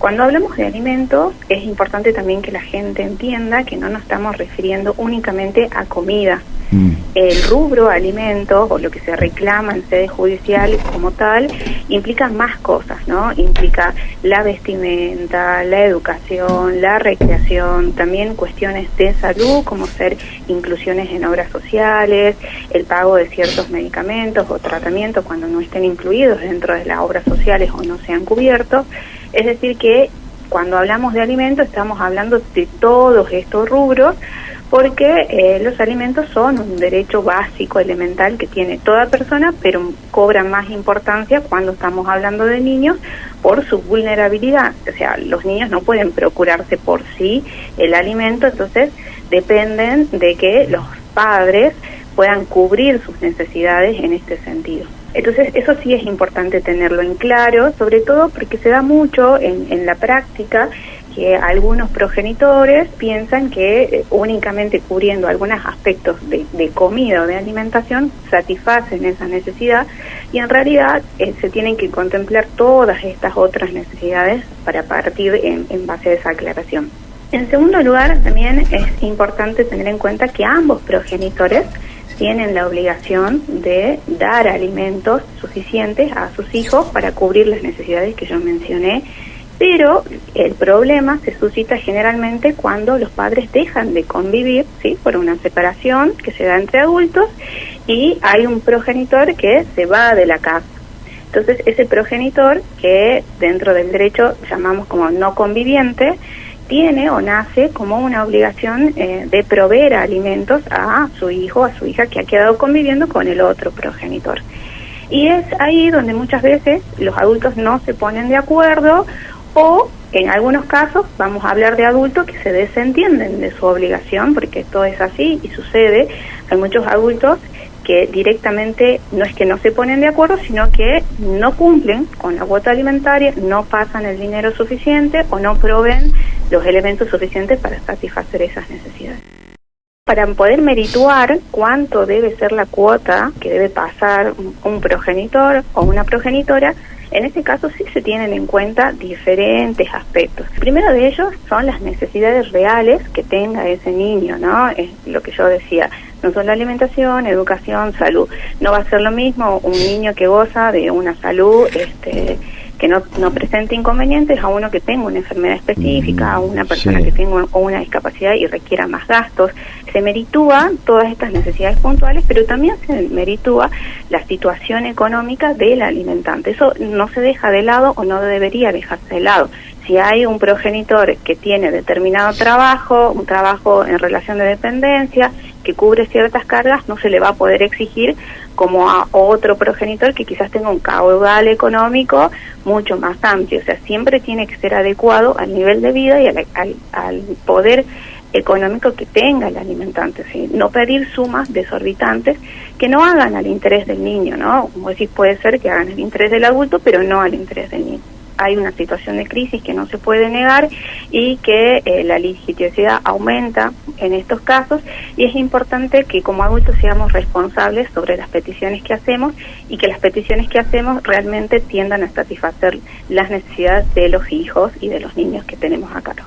Cuando hablamos de alimentos, es importante también que la gente entienda que no nos estamos refiriendo únicamente a comida. El rubro alimentos, o lo que se reclama en sede judicial como tal, implica más cosas, ¿no? Implica la vestimenta, la educación, la recreación, también cuestiones de salud, como ser inclusiones en obras sociales, el pago de ciertos medicamentos o tratamientos cuando no estén incluidos dentro de las obras sociales o no sean cubiertos. Es decir que cuando hablamos de alimentos estamos hablando de todos estos rubros, porque los alimentos son un derecho básico, elemental, que tiene toda persona, pero cobra más importancia cuando estamos hablando de niños por su vulnerabilidad. O sea, los niños no pueden procurarse por sí el alimento, entonces dependen de que los padres puedan cubrir sus necesidades en este sentido. Entonces, eso sí es importante tenerlo en claro, sobre todo porque se da mucho en la práctica que algunos progenitores piensan que únicamente cubriendo algunos aspectos de comida o de alimentación satisfacen esa necesidad, y en realidad se tienen que contemplar todas estas otras necesidades para partir en base a esa aclaración. En segundo lugar, también es importante tener en cuenta que ambos progenitores tienen la obligación de dar alimentos suficientes a sus hijos para cubrir las necesidades que yo mencioné, pero el problema se suscita generalmente cuando los padres dejan de convivir, ¿sí?, por una separación que se da entre adultos y hay un progenitor que se va de la casa. Entonces, ese progenitor, que dentro del derecho llamamos como no conviviente, tiene o nace como una obligación de proveer alimentos a su hijo o a su hija que ha quedado conviviendo con el otro progenitor. Y es ahí donde muchas veces los adultos no se ponen de acuerdo, o en algunos casos vamos a hablar de adultos que se desentienden de su obligación, porque esto es así y sucede. Hay muchos adultos que directamente no es que no se ponen de acuerdo, sino que no cumplen con la cuota alimentaria, no pasan el dinero suficiente o no proveen los elementos suficientes para satisfacer esas necesidades. Para poder merituar cuánto debe ser la cuota que debe pasar un progenitor o una progenitora, en este caso sí se tienen en cuenta diferentes aspectos. El primero de ellos son las necesidades reales que tenga ese niño, ¿no? Es lo que yo decía, no solo alimentación, educación, salud. No va a ser lo mismo un niño que goza de una salud que no presente inconvenientes a uno que tenga una enfermedad específica, a una persona que tenga una discapacidad y requiera más gastos. Se meritúa todas estas necesidades puntuales, pero también se meritúa la situación económica del alimentante. Eso no se deja de lado o no debería dejarse de lado. Si hay un progenitor que tiene determinado trabajo, un trabajo en relación de dependencia, que cubre ciertas cargas, no se le va a poder exigir como a otro progenitor que quizás tenga un caudal económico mucho más amplio. O sea, siempre tiene que ser adecuado al nivel de vida y al poder económico que tenga el alimentante, ¿sí? No pedir sumas desorbitantes que no hagan al interés del niño, ¿no? Como decís, puede ser que hagan el interés del adulto, pero no al interés del niño. Hay una situación de crisis que no se puede negar y que la litigiosidad aumenta en estos casos, y es importante que como adultos seamos responsables sobre las peticiones que hacemos y que las peticiones que hacemos realmente tiendan a satisfacer las necesidades de los hijos y de los niños que tenemos a cargo.